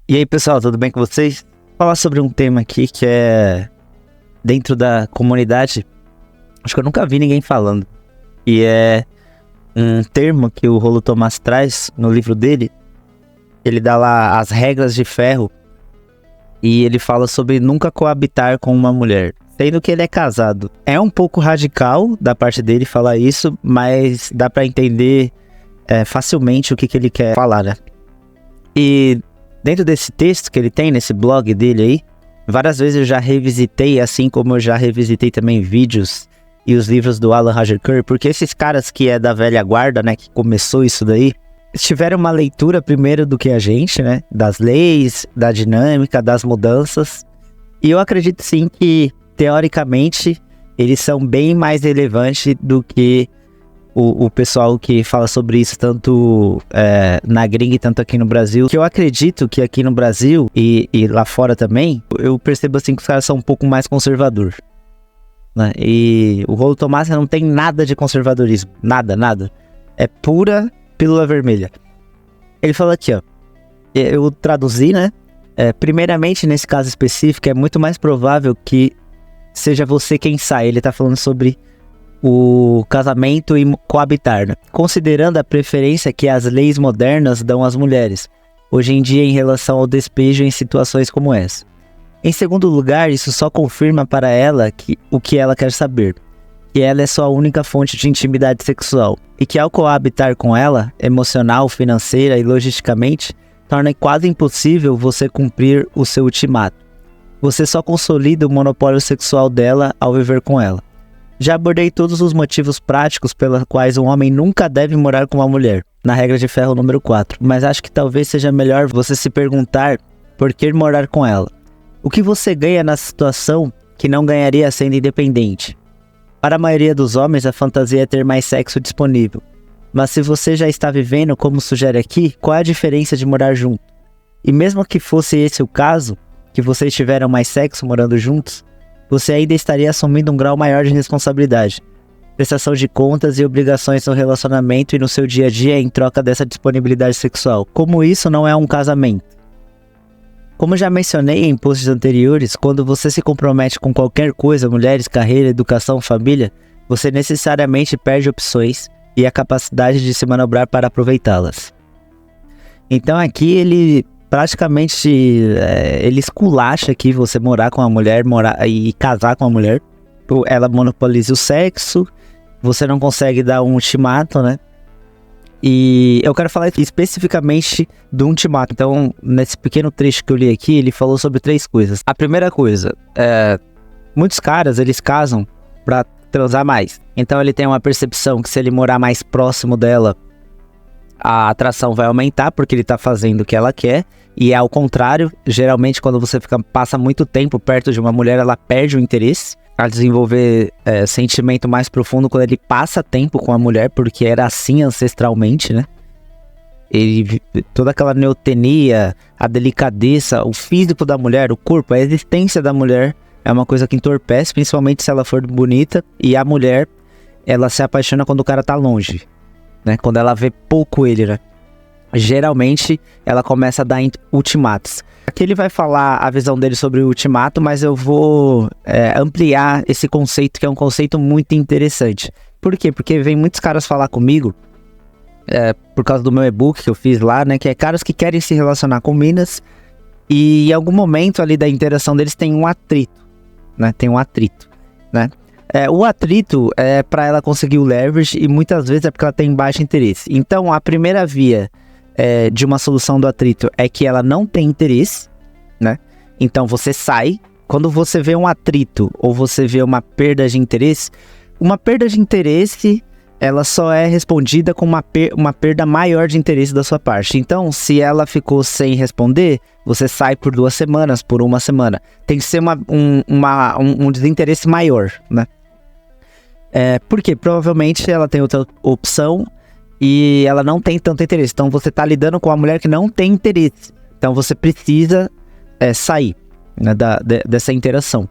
E aí pessoal, tudo bem com vocês? Vou falar sobre um tema aqui que é dentro da comunidade, acho que eu nunca vi ninguém falando, e é um termo que o Rollo Tomassi traz no livro dele. Ele dá lá as regras de ferro e ele fala sobre nunca coabitar com uma mulher, sendo que ele é casado. É um pouco radical da parte dele falar isso, mas dá pra entender facilmente o que ele quer falar, né? E dentro desse texto que ele tem, nesse blog dele aí, várias vezes eu já revisitei, assim como eu já revisitei também vídeos e os livros do Alan Roger Curry, porque esses caras que é da velha guarda, né, que começou isso daí, tiveram uma leitura primeiro do que a gente, né, das leis, da dinâmica, das mudanças, e eu acredito sim que, teoricamente, eles são bem mais relevantes do que o pessoal que fala sobre isso, tanto na gringa e tanto aqui no Brasil, que eu acredito que aqui no Brasil e lá fora também, eu percebo assim que os caras são um pouco mais conservadores, né? E o Rollo Tomassi não tem nada de conservadorismo, nada, é pura pílula vermelha. Ele fala aqui, ó, eu traduzi, né, primeiramente nesse caso específico é muito mais provável que seja você quem sai. Ele tá falando sobre o casamento e coabitar, né? Considerando a preferência que as leis modernas dão às mulheres, hoje em dia em relação ao despejo em situações como essa. Em segundo lugar, isso só confirma para ela o que ela quer saber, que ela é sua única fonte de intimidade sexual, e que ao coabitar com ela, emocional, financeira e logisticamente, torna quase impossível você cumprir o seu ultimato. Você só consolida o monopólio sexual dela ao viver com ela. Já abordei todos os motivos práticos pelos quais um homem nunca deve morar com uma mulher, na regra de ferro número 4, mas acho que talvez seja melhor você se perguntar por que morar com ela. O que você ganha na situação que não ganharia sendo independente? Para a maioria dos homens, a fantasia é ter mais sexo disponível. Mas se você já está vivendo como sugere aqui, qual é a diferença de morar junto? E mesmo que fosse esse o caso, que vocês tiveram mais sexo morando juntos, você ainda estaria assumindo um grau maior de responsabilidade, prestação de contas e obrigações no relacionamento e no seu dia a dia em troca dessa disponibilidade sexual. Como isso não é um casamento? Como já mencionei em posts anteriores, quando você se compromete com qualquer coisa, mulheres, carreira, educação, família, você necessariamente perde opções e a capacidade de se manobrar para aproveitá-las. Então aqui ele praticamente ele esculacha aqui você morar com uma mulher e casar com uma mulher. Ela monopoliza o sexo, você não consegue dar um ultimato, né? E eu quero falar aqui especificamente do ultimato. Então, nesse pequeno trecho que eu li aqui, ele falou sobre 3 coisas. A primeira coisa, muitos caras, eles casam pra transar mais. Então ele tem uma percepção que se ele morar mais próximo dela, a atração vai aumentar, porque ele tá fazendo o que ela quer. E é ao contrário, geralmente quando você passa muito tempo perto de uma mulher, ela perde o interesse a desenvolver sentimento mais profundo quando ele passa tempo com a mulher, porque era assim ancestralmente, né? Toda aquela neotenia, a delicadeza, o físico da mulher, o corpo, a existência da mulher é uma coisa que entorpece, principalmente se ela for bonita. E a mulher, ela se apaixona quando o cara tá longe, né? Quando ela vê pouco ele, né? Geralmente, ela começa a dar ultimatos. Aqui ele vai falar a visão dele sobre o ultimato, mas eu vou ampliar esse conceito, que é um conceito muito interessante. Por quê? Porque vem muitos caras falar comigo, por causa do meu e-book que eu fiz lá, né? Que é caras que querem se relacionar com minas e em algum momento ali da interação deles tem um atrito, né? Tem um atrito, né? O atrito é para ela conseguir o leverage e muitas vezes é porque ela tem baixo interesse. Então a primeira via de uma solução do atrito é que ela não tem interesse, né? Então você sai. Quando você vê um atrito ou você vê uma perda de interesse, ela só é respondida com uma perda maior de interesse da sua parte. Então, se ela ficou sem responder, você sai por 2 semanas, por 1 semana. Tem que ser um desinteresse maior, né? Porque provavelmente ela tem outra opção e ela não tem tanto interesse. Então você está lidando com uma mulher que não tem interesse. Então você precisa sair, né, dessa interação.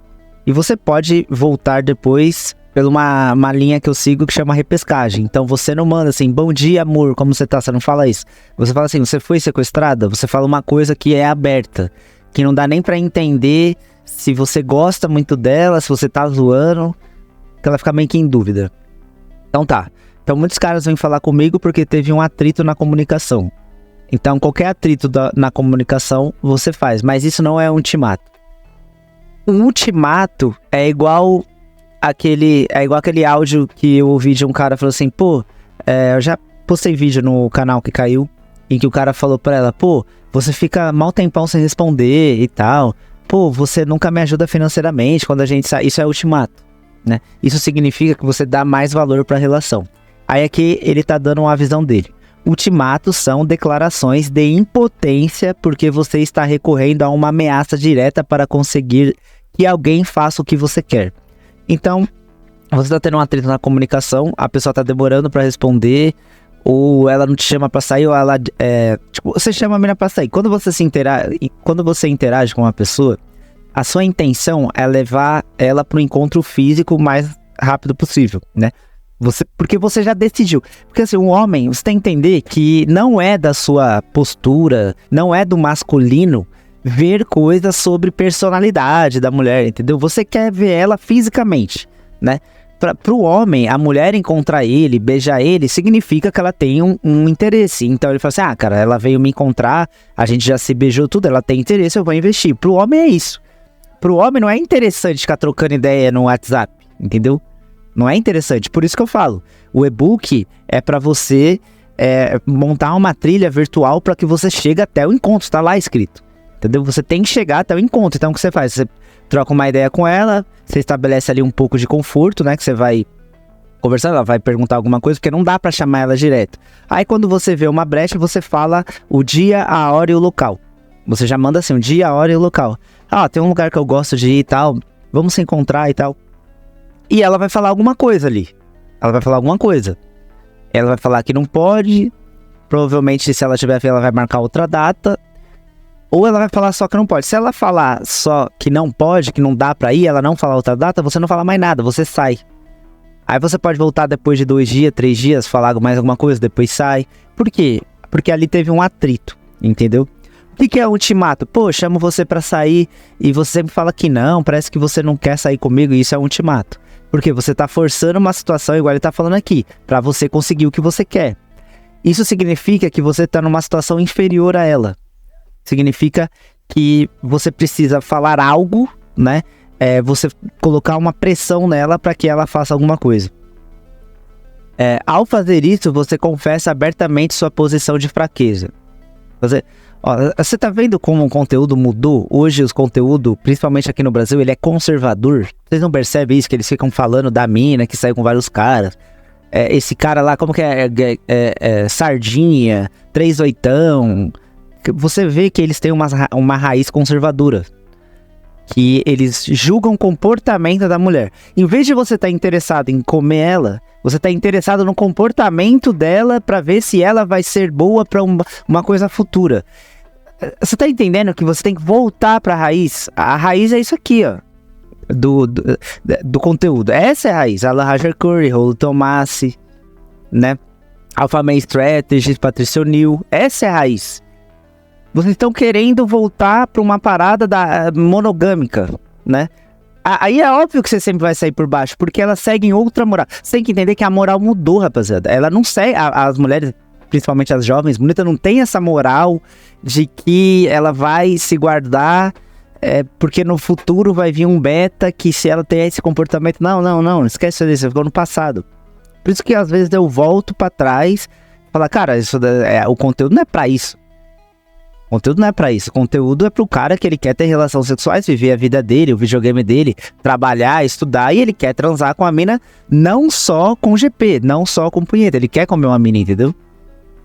E você pode voltar depois Pela uma linha que eu sigo que chama repescagem. Então você não manda assim, bom dia, amor, como você tá? Você não fala isso. Você fala assim, você foi sequestrada? Você fala uma coisa que é aberta, que não dá nem pra entender se você gosta muito dela, se você tá zoando, que ela fica meio que em dúvida. Então tá. Então muitos caras vêm falar comigo porque teve um atrito na comunicação. Então qualquer atrito na comunicação você faz, mas isso não é um ultimato. Um ultimato é igual aquele áudio que eu ouvi de um cara falou assim, pô, eu já postei vídeo no canal que caiu, em que o cara falou pra ela, pô, você fica mal tempão sem responder e tal, pô, você nunca me ajuda financeiramente quando a gente sai, isso é ultimato, né? Isso significa que você dá mais valor pra relação. Aí aqui ele tá dando uma visão dele. Ultimatos são declarações de impotência porque você está recorrendo a uma ameaça direta para conseguir que alguém faça o que você quer. Então, você está tendo um atrito na comunicação, a pessoa está demorando para responder, ou ela não te chama para sair, ou ela... você chama a menina para sair. Quando você interage com uma pessoa, a sua intenção é levar ela para o encontro físico o mais rápido possível, né? Porque você já decidiu. Porque assim, um homem, você tem que entender que não é da sua postura, não é do masculino ver coisas sobre personalidade da mulher, entendeu? Você quer ver ela fisicamente, né? Pro homem, a mulher encontrar ele, beijar ele, significa que ela tem um interesse. Então ele fala assim, cara, ela veio me encontrar, a gente já se beijou tudo, ela tem interesse, eu vou investir. Pro homem é isso. Pro homem não é interessante ficar trocando ideia no WhatsApp, entendeu? Não é interessante, por isso que eu falo, o e-book é para você montar uma trilha virtual para que você chegue até o encontro, está lá escrito, entendeu? Você tem que chegar até o encontro, então o que você faz? Você troca uma ideia com ela, você estabelece ali um pouco de conforto, né, que você vai conversar, ela vai perguntar alguma coisa, porque não dá para chamar ela direto. Aí quando você vê uma brecha, você fala o dia, a hora e o local. Você já manda assim, o dia, a hora e o local. Tem um lugar que eu gosto de ir e tal, vamos se encontrar e tal. E ela vai falar alguma coisa ali. Ela vai falar que não pode. Provavelmente, se ela tiver fé, ela vai marcar outra data. Ou ela vai falar só que não pode. Se ela falar só que não pode, que não dá pra ir, ela não falar outra data, você não fala mais nada, você sai. Aí você pode voltar depois de 2 dias, 3 dias, falar mais alguma coisa, depois sai. Por quê? Porque ali teve um atrito, entendeu? O que é ultimato? Pô, chamo você pra sair e você sempre fala que não, parece que você não quer sair comigo, e isso é um ultimato. Porque você tá forçando uma situação, igual ele tá falando aqui, pra você conseguir o que você quer. Isso significa que você tá numa situação inferior a ela. Significa que você precisa falar algo, né? Você colocar uma pressão nela para que ela faça alguma coisa. Ao fazer isso, você confessa abertamente sua posição de fraqueza. Você tá vendo como o conteúdo mudou? Hoje os conteúdos, principalmente aqui no Brasil, ele é conservador. Vocês não percebem isso? Que eles ficam falando da mina que saiu com vários caras. Esse cara lá, como que Sardinha, 38. Você vê que eles têm uma raiz conservadora. Que eles julgam o comportamento da mulher. Em vez de você estar interessado em comer ela, você está interessado no comportamento dela para ver se ela vai ser boa para uma coisa futura. Você tá entendendo que você tem que voltar para a raiz? A raiz é isso aqui, ó. Do conteúdo. Essa é a raiz. Alan Roger Curry, Rolo Tomassi, né? Alpha Man Strategies, Patricia O'Neal. Essa é a raiz. Vocês estão querendo voltar para uma parada monogâmica, né? Aí é óbvio que você sempre vai sair por baixo, porque elas seguem outra moral. Você tem que entender que a moral mudou, rapaziada. Ela não segue, as mulheres, principalmente as jovens bonitas, não tem essa moral de que ela vai se guardar, porque no futuro vai vir um beta que se ela tem esse comportamento... Não, esquece disso, ficou no passado. Por isso que às vezes eu volto pra trás e falo, cara, o conteúdo não é pra isso. O conteúdo não é pra isso, o conteúdo é pro cara que ele quer ter relações sexuais, viver a vida dele, o videogame dele, trabalhar, estudar, e ele quer transar com a mina não só com GP, não só com punheta, ele quer comer uma mina, entendeu?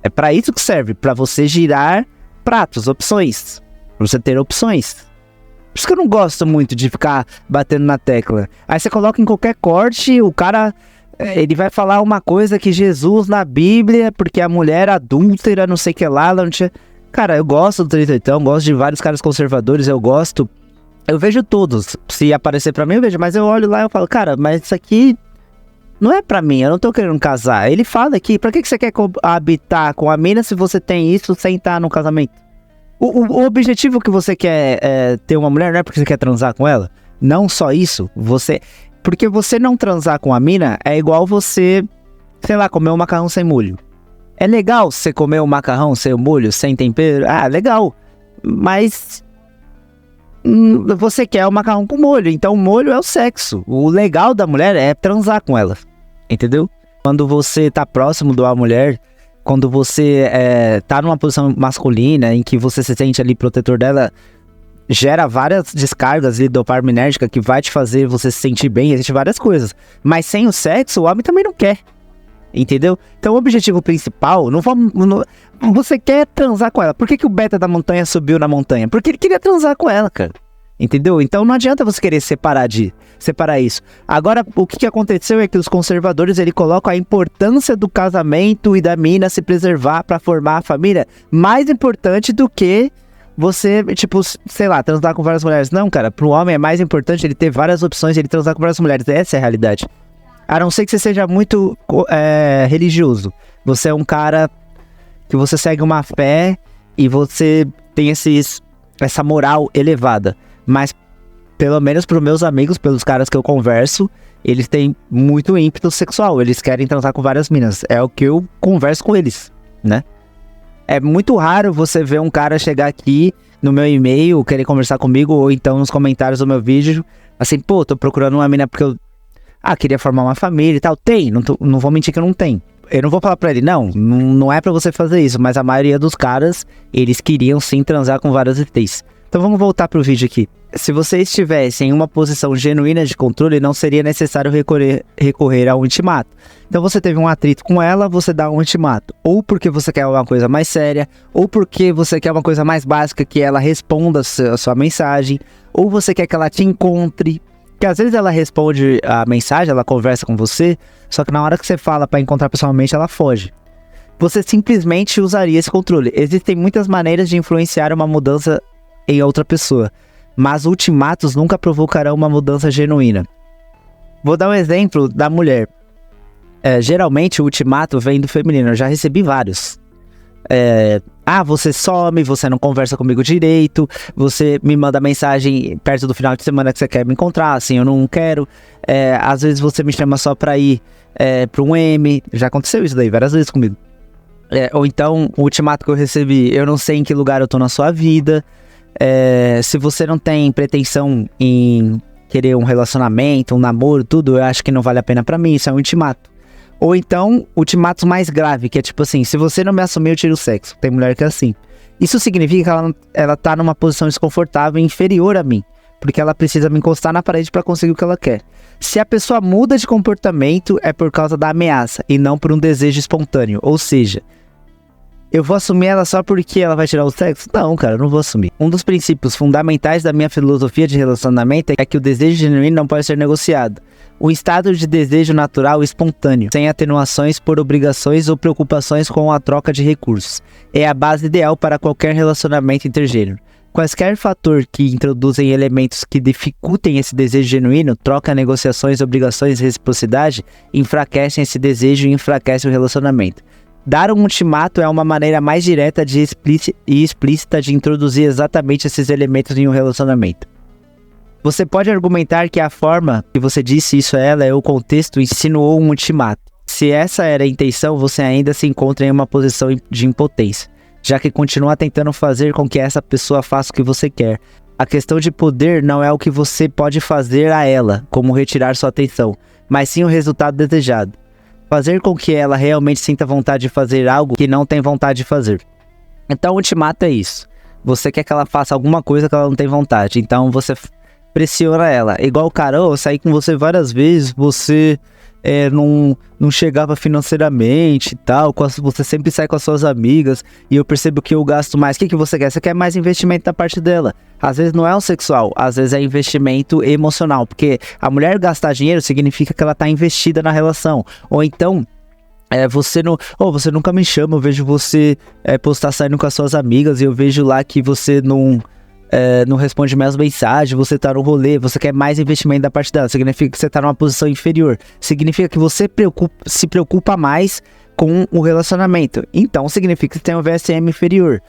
É pra isso que serve, pra você girar pratos, opções, pra você ter opções. Por isso que eu não gosto muito de ficar batendo na tecla. Aí você coloca em qualquer corte, o cara... ele vai falar uma coisa que Jesus na Bíblia, porque a mulher adúltera, não sei o que lá, ela não tinha... Cara, eu gosto do 38, gosto de vários caras conservadores, eu vejo todos. Se aparecer pra mim, eu vejo, mas eu olho lá e eu falo, cara, mas isso aqui Não é pra mim, eu não tô querendo casar. Ele fala aqui, pra que você quer habitar com a mina se você tem isso sem estar no casamento? O objetivo que você quer ter uma mulher não é porque você quer transar com ela? Não só isso, porque você não transar com a mina é igual você, sei lá, comer um macarrão sem molho. É legal você comer um macarrão sem molho, sem tempero? Ah, legal. Mas você quer o macarrão com molho, então o molho é o sexo. O legal da mulher é transar com ela, entendeu? Quando você tá próximo da mulher, quando você tá numa posição masculina, em que você se sente ali protetor dela, gera várias descargas de dopaminérgica que vai te fazer você se sentir bem, existem várias coisas. Mas sem o sexo, o homem também não quer, entendeu? Então o objetivo principal, você quer transar com ela. Por que o beta da montanha subiu na montanha? Porque ele queria transar com ela, cara. Entendeu? Então não adianta você querer separar isso. Agora, o que aconteceu é que os conservadores, ele colocam a importância do casamento e da mina se preservar pra formar a família mais importante do que você, tipo, sei lá, transar com várias mulheres. Não, cara, pro homem é mais importante ele ter várias opções e ele transar com várias mulheres. Essa é a realidade. A não ser que você seja muito religioso. Você é um cara que você segue uma fé e você tem essa moral elevada. Mas, pelo menos pros meus amigos, pelos caras que eu converso, eles têm muito ímpeto sexual. Eles querem transar com várias minas. É o que eu converso com eles, né? É muito raro você ver um cara chegar aqui no meu e-mail, querer conversar comigo, ou então nos comentários do meu vídeo, assim, pô, tô procurando uma mina porque eu queria formar uma família e tal. Tem, não vou mentir que eu não tenho. Eu não vou falar pra ele, não é pra você fazer isso, mas a maioria dos caras, eles queriam sim transar com várias ETs. Então vamos voltar pro vídeo aqui. Se você estivesse em uma posição genuína de controle, não seria necessário recorrer ao ultimato. Então você teve um atrito com ela, você dá um ultimato. Ou porque você quer uma coisa mais séria, ou porque você quer uma coisa mais básica, que ela responda a sua mensagem, ou você quer que ela te encontre. Porque às vezes ela responde a mensagem, ela conversa com você, só que na hora que você fala para encontrar pessoalmente, ela foge. Você simplesmente usaria esse controle. Existem muitas maneiras de influenciar uma mudança em outra pessoa, mas ultimatos nunca provocarão uma mudança genuína. Vou dar um exemplo da mulher. Geralmente o ultimato vem do feminino, eu já recebi vários. Você some, você não conversa comigo direito, você me manda mensagem perto do final de semana que você quer me encontrar, assim, eu não quero. Às vezes você me chama só pra ir pra um M, já aconteceu isso daí várias vezes comigo. Ou então, o ultimato que eu recebi, eu não sei em que lugar eu tô na sua vida. Se você não tem pretensão em querer um relacionamento, um namoro, tudo, eu acho que não vale a pena pra mim, isso é um ultimato. Ou então, ultimatos mais grave, que é tipo assim, se você não me assumir, eu tiro o sexo. Tem mulher que é assim. Isso significa que ela tá numa posição desconfortável e inferior a mim, porque ela precisa me encostar na parede pra conseguir o que ela quer. Se a pessoa muda de comportamento, é por causa da ameaça, e não por um desejo espontâneo. Ou seja, eu vou assumir ela só porque ela vai tirar o sexo? Não, cara, eu não vou assumir. Um dos princípios fundamentais da minha filosofia de relacionamento é que o desejo genuíno não pode ser negociado. Um estado de desejo natural e espontâneo, sem atenuações por obrigações ou preocupações com a troca de recursos. É a base ideal para qualquer relacionamento intergênero. Quaisquer fator que introduzem elementos que dificultem esse desejo genuíno, troca, negociações, obrigações e reciprocidade, enfraquecem esse desejo e enfraquecem o relacionamento. Dar um ultimato é uma maneira mais direta e explícita de introduzir exatamente esses elementos em um relacionamento. Você pode argumentar que a forma que você disse isso a ela é o contexto insinuou um ultimato. Se essa era a intenção, você ainda se encontra em uma posição de impotência, já que continua tentando fazer com que essa pessoa faça o que você quer. A questão de poder não é o que você pode fazer a ela, como retirar sua atenção, mas sim o resultado desejado. Fazer com que ela realmente sinta vontade de fazer algo que não tem vontade de fazer. Então o ultimato é isso. Você quer que ela faça alguma coisa que ela não tem vontade, então você pressiona ela. Igual, cara, eu saí com você várias vezes, você não chegava financeiramente e tal, você sempre sai com as suas amigas, e eu percebo que eu gasto mais. O que você quer? Você quer mais investimento da parte dela. Às vezes não é o sexual, às vezes é investimento emocional, porque a mulher gastar dinheiro significa que ela tá investida na relação. Ou então, você nunca me chama, eu vejo você postar saindo com as suas amigas, e eu vejo lá que você não não responde mais mensagens, você tá no rolê, você quer mais investimento da parte dela, significa que você tá numa posição inferior, significa que você se preocupa mais com o relacionamento, então significa que você tem um VSM inferior.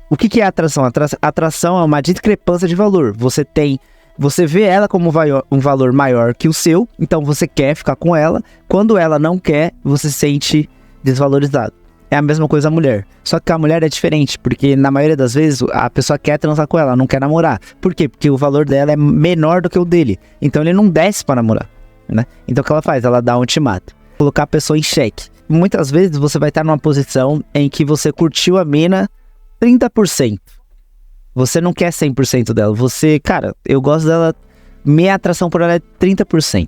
O que é atração? Atração é uma discrepância de valor, você vê ela como um valor maior que o seu, então você quer ficar com ela, quando ela não quer, você se sente desvalorizado. É a mesma coisa a mulher. Só que a mulher é diferente, porque na maioria das vezes a pessoa quer transar com ela, não quer namorar. Por quê? Porque o valor dela é menor do que o dele. Então ele não desce pra namorar, né? Então o que ela faz? Ela dá um ultimato. Colocar a pessoa em xeque. Muitas vezes você vai estar numa posição em que você curtiu a mina 30%. Você não quer 100% dela. Cara, eu gosto dela, minha atração por ela é 30%.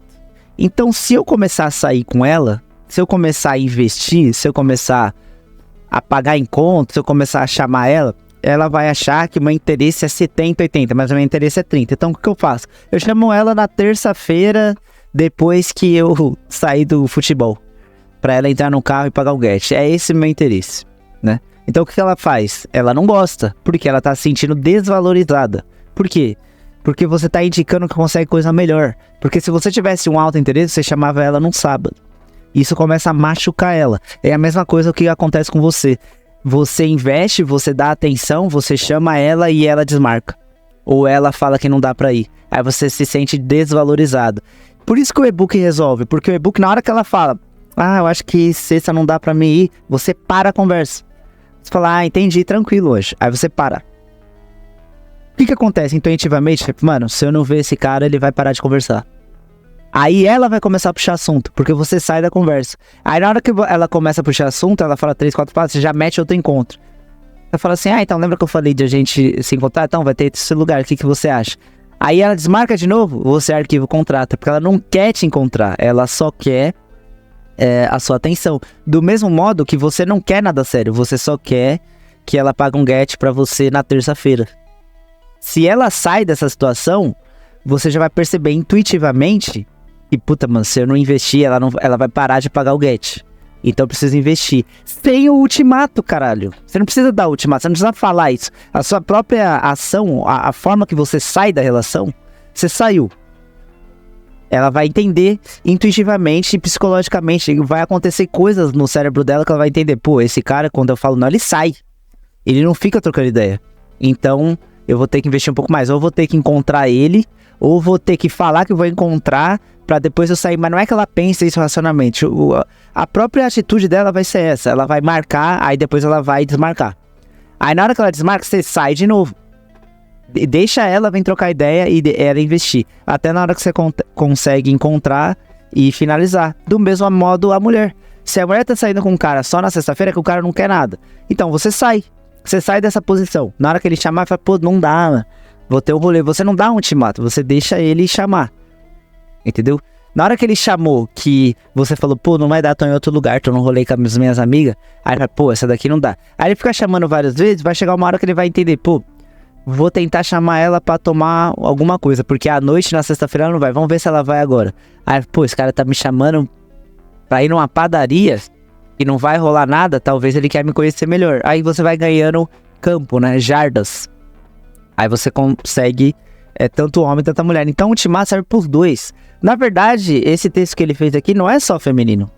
Então se eu começar a sair com ela, se eu começar a investir, se eu começar a pagar em conta, se eu começar a chamar ela, ela vai achar que o meu interesse é 70, 80, mas o meu interesse é 30. Então o que eu faço? Eu chamo ela na terça-feira, depois que eu sair do futebol, pra ela entrar no carro e pagar o get. É esse o meu interesse, né? Então o que ela faz? Ela não gosta, porque ela tá se sentindo desvalorizada. Por quê? Porque você tá indicando que consegue coisa melhor. Porque se você tivesse um alto interesse, você chamava ela num sábado. Isso começa a machucar ela. É a mesma coisa que acontece com você. Você investe, você dá atenção, você chama ela e ela desmarca. Ou ela fala que não dá pra ir. Aí você se sente desvalorizado. Por isso que o e-book resolve. Porque o e-book, na hora que ela fala, eu acho que sexta não dá pra mim ir, você para a conversa. Você fala, entendi, tranquilo hoje. Aí você para. O que acontece intuitivamente? Mano, se eu não ver esse cara, ele vai parar de conversar. Aí ela vai começar a puxar assunto, porque você sai da conversa. Aí na hora que ela começa a puxar assunto, ela fala 3, 4 passos, você já mete outro encontro. Ela fala assim, então lembra que eu falei de a gente se encontrar? Então vai ter esse lugar, o que você acha? Aí ela desmarca de novo, você arquiva o contrato, porque ela não quer te encontrar, ela só quer a sua atenção. Do mesmo modo que você não quer nada sério, você só quer que ela pague um get pra você na terça-feira. Se ela sai dessa situação, você já vai perceber intuitivamente e puta, mano, se eu não investir, ela vai parar de pagar o get. Então eu preciso investir. Sem o ultimato, caralho. Você não precisa dar ultimato, você não precisa falar isso. A sua própria ação, a forma que você sai da relação, você saiu. Ela vai entender intuitivamente e psicologicamente. Vai acontecer coisas no cérebro dela que ela vai entender. Pô, esse cara, quando eu falo não, ele sai. Ele não fica trocando ideia. Então eu vou ter que investir um pouco mais. Ou vou ter que encontrar ele, ou vou ter que falar que eu vou encontrar pra depois eu sair. Mas não é que ela pense isso racionalmente. A própria atitude dela vai ser essa. Ela vai marcar, aí depois ela vai desmarcar. Aí na hora que ela desmarca, você sai de novo. Deixa ela vir trocar ideia e ela investir. Até na hora que você consegue encontrar e finalizar. Do mesmo modo a mulher. Se a mulher tá saindo com um cara só na sexta-feira, é que o cara não quer nada. Então você sai. Você sai dessa posição. Na hora que ele chamar, fala, pô, não dá, mano. Vou ter um rolê. Você não dá um ultimato, você deixa ele chamar. Entendeu? Na hora que ele chamou, que você falou, pô, não vai dar, tô em outro lugar, tô no rolê com as minhas amigas. Aí ele fala, pô, essa daqui não dá. Aí ele fica chamando várias vezes, vai chegar uma hora que ele vai entender, pô, vou tentar chamar ela pra tomar alguma coisa, porque à noite, na sexta-feira, ela não vai. Vamos ver se ela vai agora. Aí, pô, esse cara tá me chamando pra ir numa padaria e não vai rolar nada, talvez ele quer me conhecer melhor. Aí você vai ganhando campo, né? Jardas. Aí você consegue tanto o homem, tanto a mulher. Então o ultimato serve por dois. Na verdade, esse texto que ele fez aqui não é só feminino.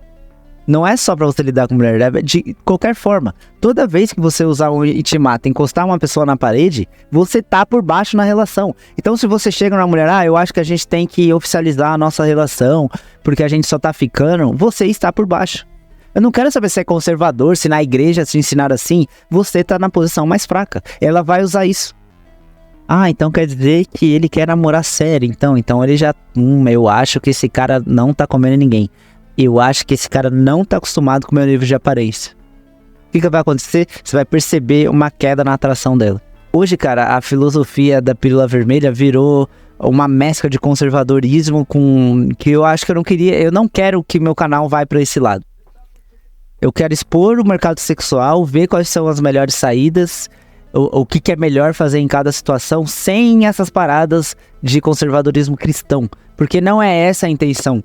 Não é só pra você lidar com mulher, é de qualquer forma. Toda vez que você usar um ultimato, encostar uma pessoa na parede, você tá por baixo na relação. Então se você chega numa mulher, eu acho que a gente tem que oficializar a nossa relação, porque a gente só tá ficando, você está por baixo. Eu não quero saber se é conservador, se na igreja te ensinaram assim, você tá na posição mais fraca. Ela vai usar isso. Então quer dizer que ele quer namorar sério, então ele já, eu acho que esse cara não tá comendo ninguém. Eu acho que esse cara não tá acostumado com o meu nível de aparência. O que vai acontecer? Você vai perceber uma queda na atração dela. Hoje, cara, a filosofia da pílula vermelha virou uma mescla de conservadorismo com... que eu acho que eu não quero que meu canal vá pra esse lado. Eu quero expor o mercado sexual, ver quais são as melhores saídas, o que é melhor fazer em cada situação, sem essas paradas de conservadorismo cristão. Porque não é essa a intenção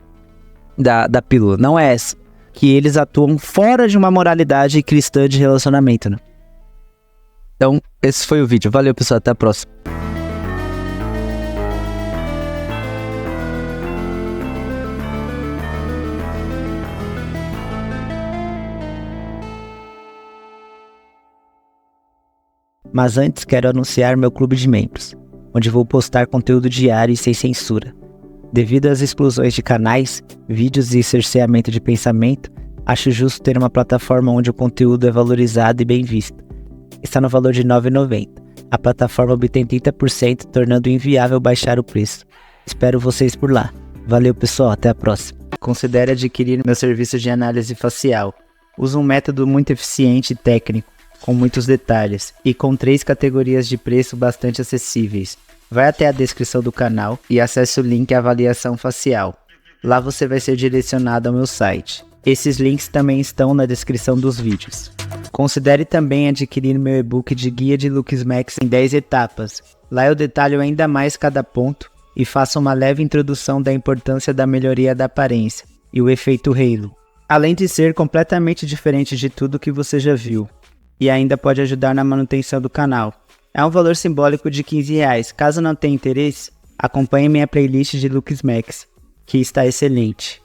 da pílula, não é essa. Que eles atuam fora de uma moralidade cristã de relacionamento, né? Então, esse foi o vídeo. Valeu, pessoal. Até a próxima. Mas antes quero anunciar meu clube de membros, onde vou postar conteúdo diário e sem censura. Devido às exclusões de canais, vídeos e cerceamento de pensamento, acho justo ter uma plataforma onde o conteúdo é valorizado e bem visto. Está no valor de R$ 9,90. A plataforma obtém 30%, tornando inviável baixar o preço. Espero vocês por lá. Valeu, pessoal, até a próxima. Considere adquirir meu serviço de análise facial. Uso um método muito eficiente e técnico, com muitos detalhes, e com 3 categorias de preço bastante acessíveis. Vai até a descrição do canal e acesse o link Avaliação Facial. Lá você vai ser direcionado ao meu site. Esses links também estão na descrição dos vídeos. Considere também adquirir meu e-book de Guia de Looks Max em 10 etapas. Lá eu detalho ainda mais cada ponto e faço uma leve introdução da importância da melhoria da aparência e o efeito halo. Além de ser completamente diferente de tudo que você já viu. E ainda pode ajudar na manutenção do canal. É um valor simbólico de R$ 15. Caso não tenha interesse, acompanhe minha playlist de Looks Max, que está excelente.